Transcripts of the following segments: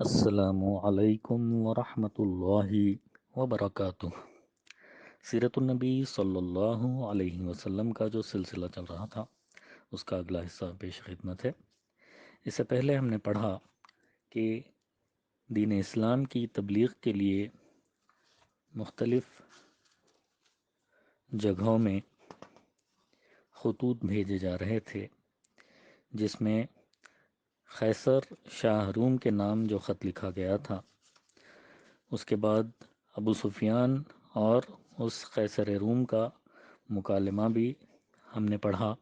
السلام علیکم ورحمۃ اللہ وبرکاتہ۔ سیرت النبی صلی اللہ علیہ وسلم کا جو سلسلہ چل رہا تھا اس کا اگلا حصہ پیش خدمت ہے۔ اس سے پہلے ہم نے پڑھا کہ دین اسلام کی تبلیغ کے لیے مختلف جگہوں میں خطوط بھیجے جا رہے تھے، جس میں قیصر شاہ روم کے نام جو خط لکھا گیا تھا، اس کے بعد ابو سفیان اور اس قیصر روم کا مکالمہ بھی ہم نے پڑھا،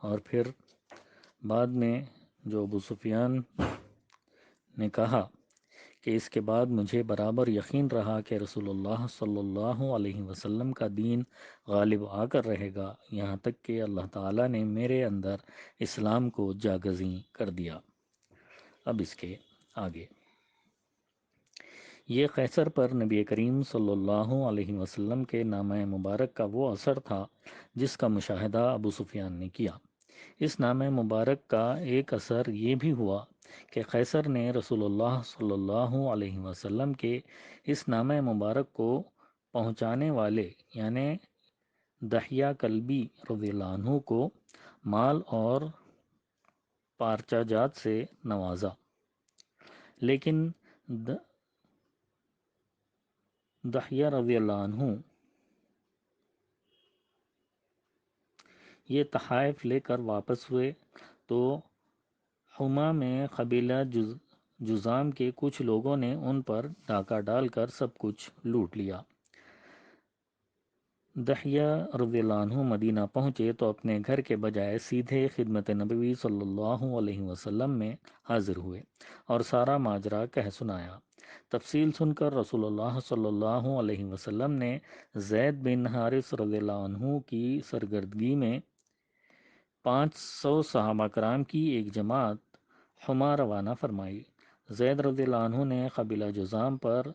اور پھر بعد میں جو ابو سفیان نے کہا کہ اس کے بعد مجھے برابر یقین رہا کہ رسول اللہ صلی اللہ علیہ وسلم کا دین غالب آ کر رہے گا، یہاں تک کہ اللہ تعالیٰ نے میرے اندر اسلام کو جاگزیں کر دیا۔ اب اس کے آگے یہ قیصر پر نبی کریم صلی اللہ علیہ وسلم کے نامہ مبارک کا وہ اثر تھا جس کا مشاہدہ ابو سفیان نے کیا۔ اس نامہ مبارک کا ایک اثر یہ بھی ہوا کہ قیصر نے رسول اللہ صلی اللہ علیہ وسلم کے اس نامہ مبارک کو پہنچانے والے یعنی دحیہ کلبی رضی اللہ عنہ کو مال اور پارچہ جات سے نوازا، لیکن دحیہ رضی اللہ عنہ یہ تحائف لے کر واپس ہوئے تو حما میں قبیلہ جذام کے کچھ لوگوں نے ان پر ڈاکہ ڈال کر سب کچھ لوٹ لیا۔ دحیہ رضی اللہ عنہ مدینہ پہنچے تو اپنے گھر کے بجائے سیدھے خدمت نبوی صلی اللہ علیہ وسلم میں حاضر ہوئے اور سارا ماجرا کہہ سنایا۔ تفصیل سن کر رسول اللہ صلی اللہ علیہ وسلم نے زید بن حارث رضی اللہ عنہ کی سرگردگی میں 500 صحابہ کرام کی ایک جماعت حما روانہ فرمائی۔ زید رضی اللہ عنہ نے قبیلہ جذام پر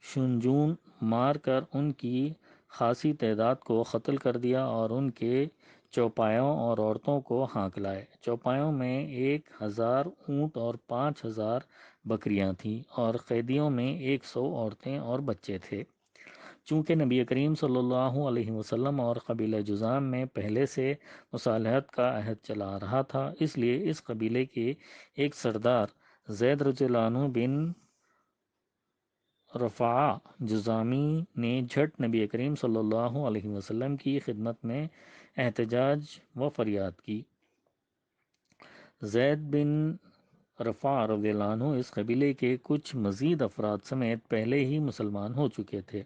شنجون مار کر ان کی خاصی تعداد کو قتل کر دیا اور ان کے چوپایوں اور عورتوں کو ہانک لائے۔ چوپایوں میں 1000 اونٹ اور 5000 بکریاں تھیں اور قیدیوں میں 100 عورتیں اور بچے تھے۔ چونکہ نبی کریم صلی اللہ علیہ وسلم اور قبیلہ جذام میں پہلے سے مصالحت کا عہد چلا رہا تھا، اس لیے اس قبیلے کے ایک سردار زید رضی اللہ عنہ بن رفاعہ جذامی نے جھٹ نبی کریم صلی اللہ علیہ وسلم کی خدمت میں احتجاج و فریاد کی۔ زید بن رفاعہ رضی اللہ عنہ اس قبیلے کے کچھ مزید افراد سمیت پہلے ہی مسلمان ہو چکے تھے،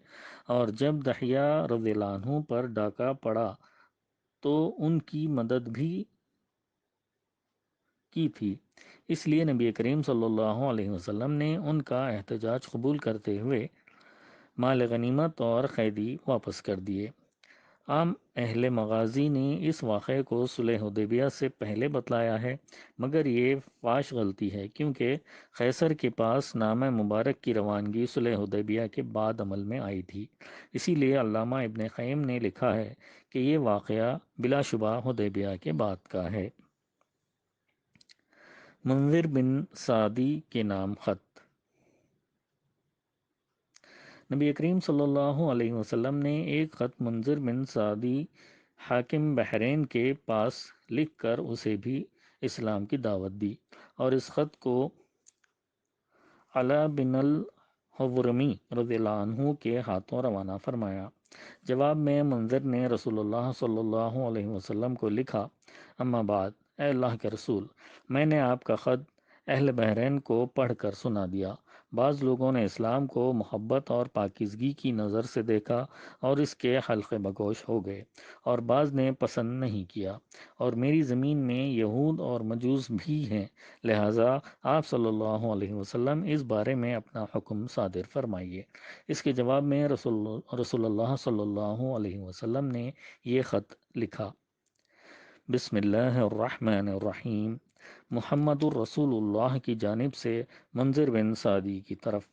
اور جب دحیہ رضی اللہ عنہ پر ڈاکہ پڑا تو ان کی مدد بھی کی تھی، اس لیے نبی کریم صلی اللہ علیہ وسلم نے ان کا احتجاج قبول کرتے ہوئے مال غنیمت اور قیدی واپس کر دیے۔ عام اہل مغازی نے اس واقعے کو صلح حدیبیہ سے پہلے بتلایا ہے، مگر یہ فاش غلطی ہے کیونکہ قیصر کے پاس نامہ مبارک کی روانگی صلح حدیبیہ کے بعد عمل میں آئی تھی۔ اسی لیے علامہ ابن قیم نے لکھا ہے کہ یہ واقعہ بلا شبہ حدیبیہ کے بعد کا ہے۔ منذر بن سعدی کے نام خط۔ نبی کریم صلی اللہ علیہ وسلم نے ایک خط منذر بن سعدی حاکم بحرین کے پاس لکھ کر اسے بھی اسلام کی دعوت دی، اور اس خط کو علا بن الحضرمی رضی اللہ عنہ کے ہاتھوں روانہ فرمایا۔ جواب میں منذر نے رسول اللہ صلی اللہ علیہ وسلم کو لکھا، اما بعد، اے اللہ کے رسول، میں نے آپ کا خط اہل بحرین کو پڑھ کر سنا دیا۔ بعض لوگوں نے اسلام کو محبت اور پاکیزگی کی نظر سے دیکھا اور اس کے حلقے بگوش ہو گئے، اور بعض نے پسند نہیں کیا، اور میری زمین میں یہود اور مجوس بھی ہیں، لہٰذا آپ صلی اللہ علیہ وسلم اس بارے میں اپنا حکم صادر فرمائیے۔ اس کے جواب میں رسول اللہ صلی اللہ علیہ وسلم نے یہ خط لکھا، بسم اللہ الرحمن الرحیم، محمد الرسول اللہ کی جانب سے منذر بن سعدی کی طرف،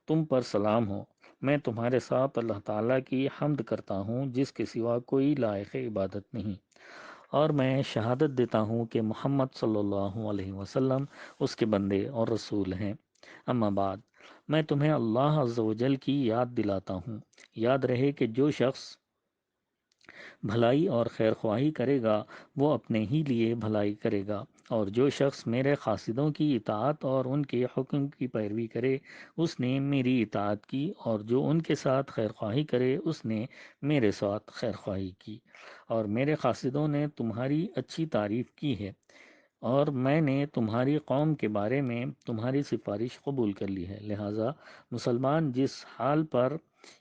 تم پر سلام ہو۔ میں تمہارے ساتھ اللہ تعالیٰ کی حمد کرتا ہوں جس کے سوا کوئی لائق عبادت نہیں، اور میں شہادت دیتا ہوں کہ محمد صلی اللہ علیہ وسلم اس کے بندے اور رسول ہیں۔ اما بعد، میں تمہیں اللہ عز و جل کی یاد دلاتا ہوں۔ یاد رہے کہ جو شخص بھلائی اور خیر خواہی کرے گا وہ اپنے ہی لیے بھلائی کرے گا، اور جو شخص میرے قاصدوں کی اطاعت اور ان کے حکم کی پیروی کرے اس نے میری اطاعت کی، اور جو ان کے ساتھ خیر خواہی کرے اس نے میرے ساتھ خیر خواہی کی، اور میرے قاصدوں نے تمہاری اچھی تعریف کی ہے، اور میں نے تمہاری قوم کے بارے میں تمہاری سفارش قبول کر لی ہے، لہٰذا مسلمان جس حال پر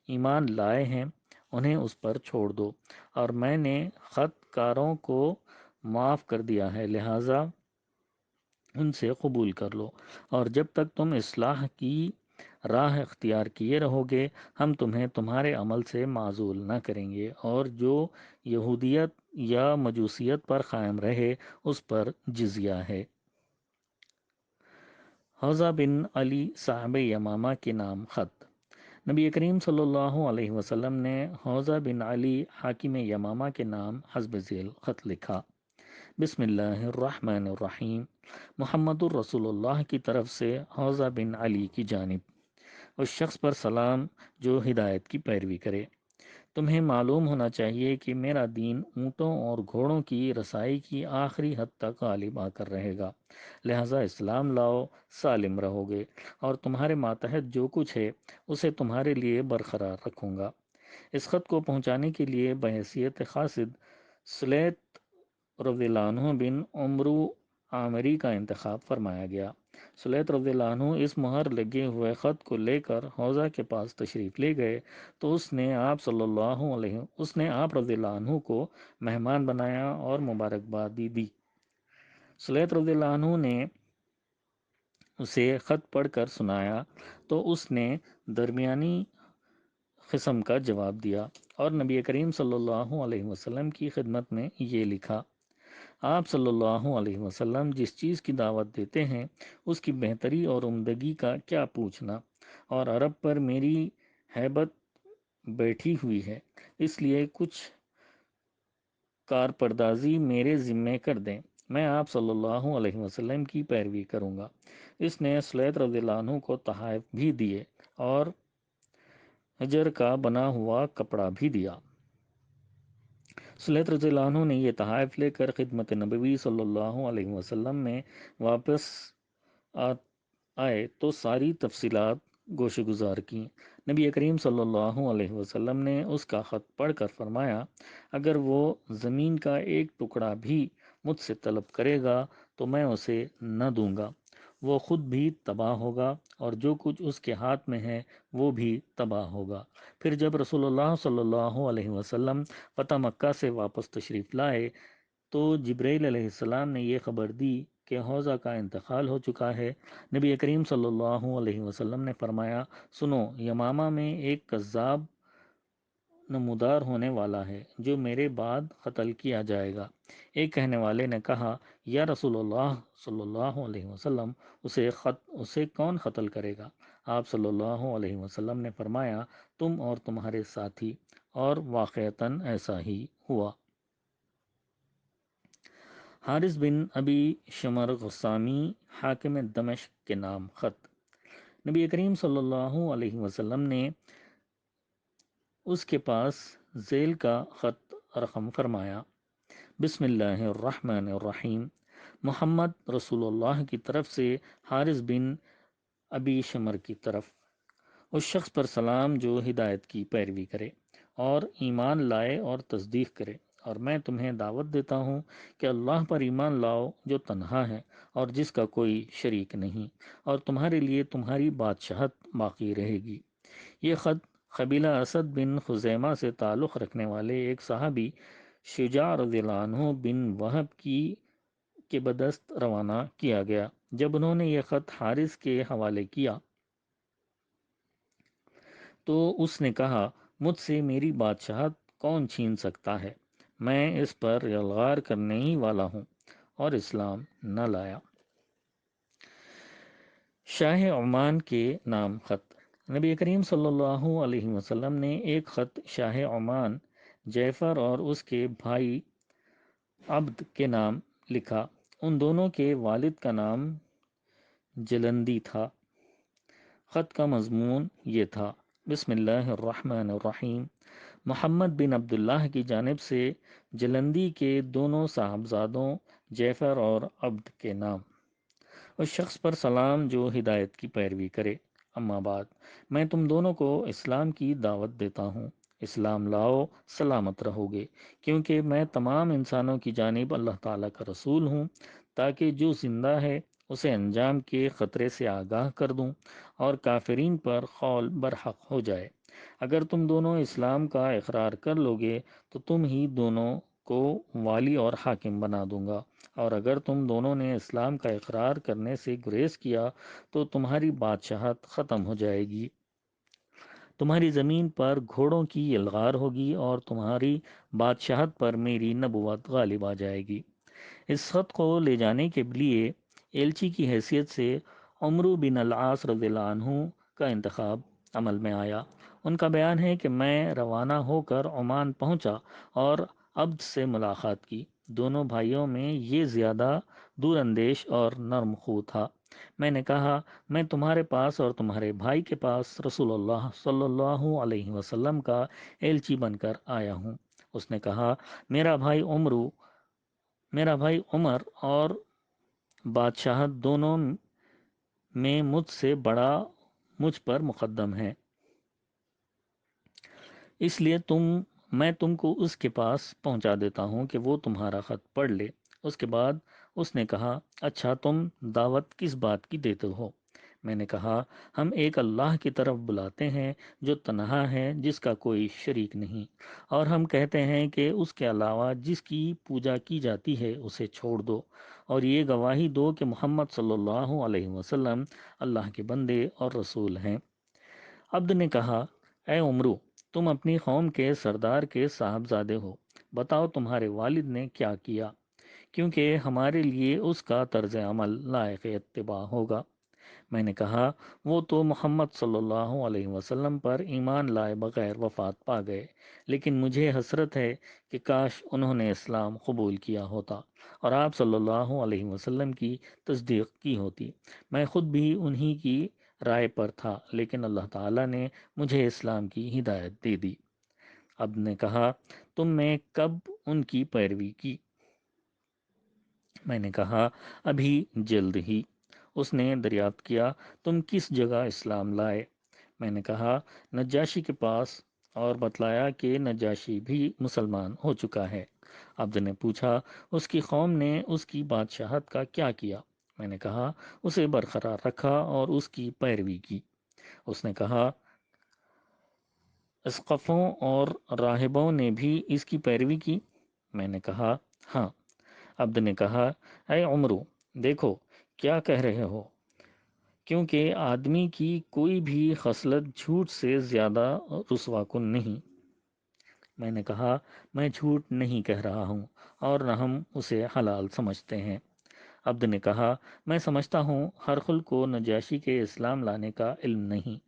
ایمان لائے ہیں انہیں اس پر چھوڑ دو، اور میں نے خط کاروں کو معاف کر دیا ہے، لہٰذا ان سے قبول کر لو، اور جب تک تم اصلاح کی راہ اختیار کیے رہو گے ہم تمہیں تمہارے عمل سے معزول نہ کریں گے، اور جو یہودیت یا مجوسیت پر قائم رہے اس پر جزیہ ہے۔ حوزہ بن علی صاحب یمامہ کے نام خط۔ نبی کریم صلی اللہ علیہ وسلم نے حوزہ بن علی حاکم یمامہ کے نام حسب ذیل خط لکھا۔ بسم اللہ الرحمن الرحیم، محمد الرسول اللہ کی طرف سے حوزہ بن علی کی جانب، اس شخص پر سلام جو ہدایت کی پیروی کرے۔ تمہیں معلوم ہونا چاہیے کہ میرا دین اونٹوں اور گھوڑوں کی رسائی کی آخری حد تک غالب آ کر رہے گا، لہٰذا اسلام لاؤ، سالم رہو گے، اور تمہارے ماتحت جو کچھ ہے اسے تمہارے لیے برقرار رکھوں گا۔ اس خط کو پہنچانے کے لیے بحیثیت قاصد سلیت رضی اللہ عنہ بن عمرو عامری کا انتخاب فرمایا گیا۔ سلیت رضی اللہ عنہ اس مہر لگے ہوئے خط کو لے کر حوزہ کے پاس تشریف لے گئے تو اس نے آپ رضی اللہ عنہ کو مہمان بنایا اور مبارکبادی دی۔ سلیت رضی اللہ عنہ نے اسے خط پڑھ کر سنایا تو اس نے درمیانی قسم کا جواب دیا اور نبی کریم صلی اللہ علیہ وسلم کی خدمت میں یہ لکھا: آپ صلی اللہ علیہ وسلم جس چیز کی دعوت دیتے ہیں اس کی بہتری اور عمدگی کا کیا پوچھنا، اور عرب پر میری ہیبت بیٹھی ہوئی ہے، اس لیے کچھ کارپردازی میرے ذمے کر دیں، میں آپ صلی اللہ علیہ وسلم کی پیروی کروں گا۔ اس نے سلیت رضی اللہ عنہ کو تحائف بھی دیے اور حجر کا بنا ہوا کپڑا بھی دیا۔ سلیت رضی اللہ عنہ نے یہ تحائف لے کر خدمت نبوی صلی اللہ علیہ وسلم میں واپس آئے تو ساری تفصیلات گوشہ گزار کی۔ نبی کریم صلی اللہ علیہ وسلم نے اس کا خط پڑھ کر فرمایا: اگر وہ زمین کا ایک ٹکڑا بھی مجھ سے طلب کرے گا تو میں اسے نہ دوں گا، وہ خود بھی تباہ ہوگا اور جو کچھ اس کے ہاتھ میں ہے وہ بھی تباہ ہوگا۔ پھر جب رسول اللہ صلی اللہ علیہ وسلم فتح مکہ سے واپس تشریف لائے تو جبرائیل علیہ السلام نے یہ خبر دی کہ حوزہ کا انتقال ہو چکا ہے۔ نبی کریم صلی اللہ علیہ وسلم نے فرمایا: سنو، یمامہ میں ایک کذاب نمودار ہونے والا ہے جو میرے بعد قتل کیا جائے گا۔ ایک کہنے والے نے کہا: یا رسول اللہ صلی اللہ علیہ وسلم، اسے کون قتل کرے گا؟ آپ صلی اللہ علیہ وسلم نے فرمایا: تم اور تمہارے ساتھی، اور واقعتاً ایسا ہی ہوا۔ حارث بن ابی شمر غسامی حاکم دمشق کے نام خط۔ نبی کریم صلی اللہ علیہ وسلم نے اس کے پاس ذیل کا خط رقم فرمایا: بسم اللہ الرحمن الرحیم، محمد رسول اللہ کی طرف سے حارث بن ابی شمر کی طرف، اس شخص پر سلام جو ہدایت کی پیروی کرے اور ایمان لائے اور تصدیق کرے، اور میں تمہیں دعوت دیتا ہوں کہ اللہ پر ایمان لاؤ جو تنہا ہے اور جس کا کوئی شریک نہیں، اور تمہارے لیے تمہاری بادشاہت باقی رہے گی۔ یہ خط قبیلہ اسد بن خزیمہ سے تعلق رکھنے والے ایک صحابی شجاع رضی اللہ عنہ بن وہب کے بدست روانہ کیا گیا۔ جب انہوں نے یہ خط حارث کے حوالے کیا تو اس نے کہا: مجھ سے میری بادشاہت کون چھین سکتا ہے؟ میں اس پر یلغار کرنے ہی والا ہوں اور اسلام نہ لایا۔ شاہ عمان کے نام خط۔ نبی کریم صلی اللہ علیہ وسلم نے ایک خط شاہ عمان جعفر اور اس کے بھائی عبد کے نام لکھا۔ ان دونوں کے والد کا نام جلندی تھا۔ خط کا مضمون یہ تھا: بسم اللہ الرحمن الرحیم، محمد بن عبداللہ کی جانب سے جلندی کے دونوں صاحبزادوں جعفر اور عبد کے نام، اس شخص پر سلام جو ہدایت کی پیروی کرے۔ اما بعد، میں تم دونوں کو اسلام کی دعوت دیتا ہوں۔ اسلام لاؤ، سلامت رہو گے، کیونکہ میں تمام انسانوں کی جانب اللہ تعالیٰ کا رسول ہوں، تاکہ جو زندہ ہے اسے انجام کے خطرے سے آگاہ کر دوں اور کافرین پر قول برحق ہو جائے۔ اگر تم دونوں اسلام کا اقرار کر لوگے تو تم ہی دونوں کو والی اور حاکم بنا دوں گا، اور اگر تم دونوں نے اسلام کا اقرار کرنے سے گریز کیا تو تمہاری بادشاہت ختم ہو جائے گی، تمہاری زمین پر گھوڑوں کی یلغار ہوگی اور تمہاری بادشاہت پر میری نبوت غالب آ جائے گی۔ اس خط کو لے جانے کے لیے ایلچی کی حیثیت سے عمرو بن العاص رضی اللہ عنہ کا انتخاب عمل میں آیا۔ ان کا بیان ہے کہ میں روانہ ہو کر عمان پہنچا اور عبد سے ملاقات کی۔ دونوں بھائیوں میں یہ زیادہ دور اندیش اور نرم خو تھا۔ میں نے کہا، میں تمہارے پاس اور تمہارے بھائی کے پاس رسول اللہ صلی اللہ علیہ وسلم کا ایلچی بن کر آیا ہوں۔ اس نے کہا، میرا بھائی عمر اور بادشاہت دونوں میں مجھ سے بڑا مجھ پر مقدم ہے، اس لیے میں تم کو اس کے پاس پہنچا دیتا ہوں کہ وہ تمہارا خط پڑھ لے۔ اس کے بعد اس نے کہا، اچھا تم دعوت کس بات کی دیتے ہو؟ میں نے کہا، ہم ایک اللہ کی طرف بلاتے ہیں جو تنہا ہے، جس کا کوئی شریک نہیں، اور ہم کہتے ہیں کہ اس کے علاوہ جس کی پوجا کی جاتی ہے اسے چھوڑ دو، اور یہ گواہی دو کہ محمد صلی اللہ علیہ وسلم اللہ کے بندے اور رسول ہیں۔ عبد نے کہا، اے عمرو، تم اپنی قوم کے سردار کے صاحبزادے ہو، بتاؤ تمہارے والد نے کیا کیا، کیونکہ ہمارے لیے اس کا طرز عمل لائق اتباع ہوگا۔ میں نے کہا، وہ تو محمد صلی اللہ علیہ وسلم پر ایمان لائے بغیر وفات پا گئے، لیکن مجھے حسرت ہے کہ کاش انہوں نے اسلام قبول کیا ہوتا اور آپ صلی اللہ علیہ وسلم کی تصدیق کی ہوتی۔ میں خود بھی انہی کی رائے پر تھا، لیکن اللہ تعالیٰ نے مجھے اسلام کی ہدایت دے دی۔ اب نے کہا، تم نے کب ان کی پیروی کی؟ میں نے کہا، ابھی جلد ہی۔ اس نے دریافت کیا، تم کس جگہ اسلام لائے؟ میں نے کہا، نجاشی کے پاس، اور بتلایا کہ نجاشی بھی مسلمان ہو چکا ہے۔ عبد نے پوچھا، اس کی قوم نے اس کی بادشاہت کا کیا کیا؟ میں نے کہا، اسے برقرار رکھا اور اس کی پیروی کی۔ اس نے کہا، اسقفوں اور راہبوں نے بھی اس کی پیروی کی؟ میں نے کہا، ہاں۔ عبد نے کہا، اے عمرو، دیکھو کیا کہہ رہے ہو، کیونکہ آدمی کی کوئی بھی خصلت جھوٹ سے زیادہ رسوا کن نہیں۔ میں نے کہا، میں جھوٹ نہیں کہہ رہا ہوں، اور نہ ہم اسے حلال سمجھتے ہیں۔ عبد نے کہا، میں سمجھتا ہوں ہرقل کو نجاشی کے اسلام لانے کا علم نہیں۔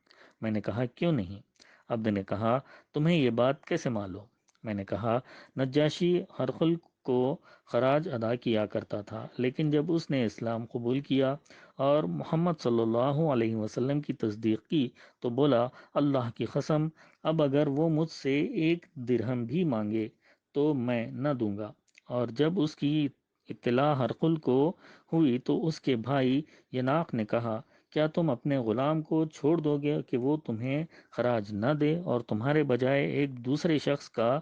میں نے کہا، کیوں نہیں؟ عبد نے کہا، تمہیں یہ بات کیسے معلوم؟ میں نے کہا، نجاشی ہرقل کو خراج ادا کیا کرتا تھا، لیکن جب اس نے اسلام قبول کیا اور محمد صلی اللہ علیہ وسلم کی تصدیق کی تو بولا، اللہ کی قسم، اب اگر وہ مجھ سے 1 درہم بھی مانگے تو میں نہ دوں گا۔ اور جب اس کی اطلاع ہرقل کو ہوئی تو اس کے بھائی یناق نے کہا، کیا تم اپنے غلام کو چھوڑ دو گے کہ وہ تمہیں خراج نہ دے اور تمہارے بجائے ایک دوسرے شخص کا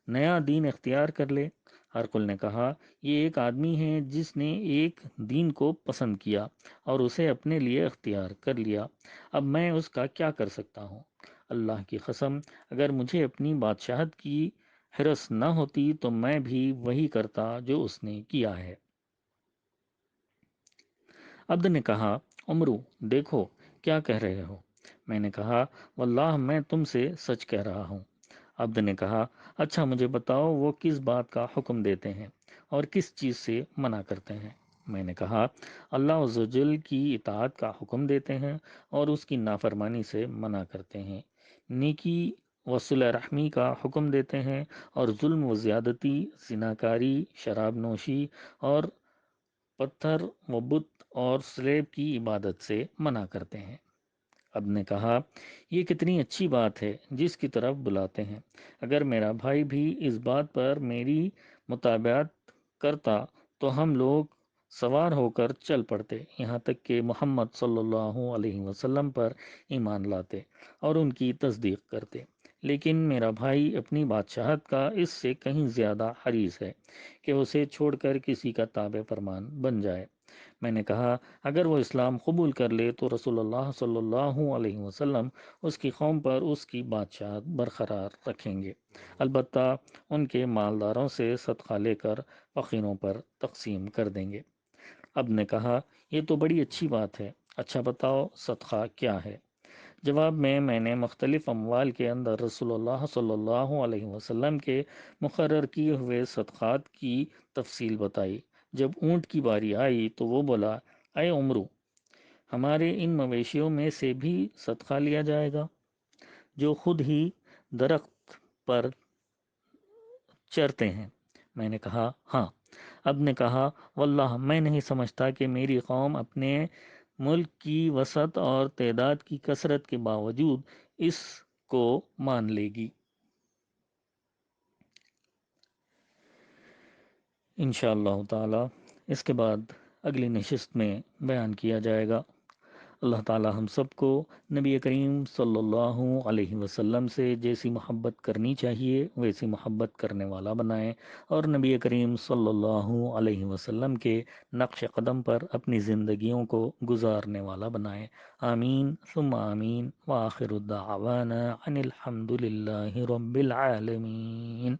نیا دین اختیار کر لے؟ ہرقل نے کہا، یہ ایک آدمی ہے جس نے ایک دین کو پسند کیا اور اسے اپنے لیے اختیار کر لیا، اب میں اس کا کیا کر سکتا ہوں؟ اللہ کی قسم، اگر مجھے اپنی بادشاہت کی حرص نہ ہوتی تو میں بھی وہی کرتا جو اس نے کیا ہے۔ عبد نے کہا، عمرو، دیکھو کیا کہہ رہے ہو؟ میں نے کہا، واللہ میں تم سے سچ کہہ رہا ہوں۔ عبد نے کہا، اچھا مجھے بتاؤ وہ کس بات کا حکم دیتے ہیں اور کس چیز سے منع کرتے ہیں؟ میں نے کہا، اللہ عز و جل کی اطاعت کا حکم دیتے ہیں اور اس کی نافرمانی سے منع کرتے ہیں، نیکی وصلہ رحمی کا حکم دیتے ہیں اور ظلم و زیادتی، زناکاری، شراب نوشی اور پتھر و بت اور سلیب کی عبادت سے منع کرتے ہیں۔ اب نے کہا، یہ کتنی اچھی بات ہے جس کی طرف بلاتے ہیں۔ اگر میرا بھائی بھی اس بات پر میری مطابقت کرتا تو ہم لوگ سوار ہو کر چل پڑتے، یہاں تک کہ محمد صلی اللہ علیہ وسلم پر ایمان لاتے اور ان کی تصدیق کرتے، لیکن میرا بھائی اپنی بادشاہت کا اس سے کہیں زیادہ حریص ہے کہ اسے چھوڑ کر کسی کا تابع فرمان بن جائے۔ میں نے کہا، اگر وہ اسلام قبول کر لے تو رسول اللہ صلی اللہ علیہ وسلم اس کی قوم پر اس کی بادشاہت برقرار رکھیں گے، البتہ ان کے مالداروں سے صدقہ لے کر فقیروں پر تقسیم کر دیں گے۔ اب نے کہا، یہ تو بڑی اچھی بات ہے، اچھا بتاؤ صدقہ کیا ہے؟ جواب میں نے مختلف اموال کے اندر رسول اللہ صلی اللہ علیہ وسلم کے مقرر کیے ہوئے صدقات کی تفصیل بتائی۔ جب اونٹ کی باری آئی تو وہ بولا، اے عمرو، ہمارے ان مویشیوں میں سے بھی صدقہ لیا جائے گا جو خود ہی درخت پر چرتے ہیں؟ میں نے کہا، ہاں۔ اب نے کہا، واللہ میں نہیں سمجھتا کہ میری قوم اپنے ملک کی وسعت اور تعداد کی کثرت کے باوجود اس کو مان لے گی۔ انشاءاللہ تعالی اس کے بعد اگلی نشست میں بیان کیا جائے گا۔ اللہ تعالی ہم سب کو نبی کریم صلی اللہ علیہ وسلم سے جیسی محبت کرنی چاہیے ویسی محبت کرنے والا بنائے، اور نبی کریم صلی اللہ علیہ وسلم کے نقش قدم پر اپنی زندگیوں کو گزارنے والا بنائے۔ آمین ثم آمین، وآخر الدعوانا ان الحمد للہ رب العالمین۔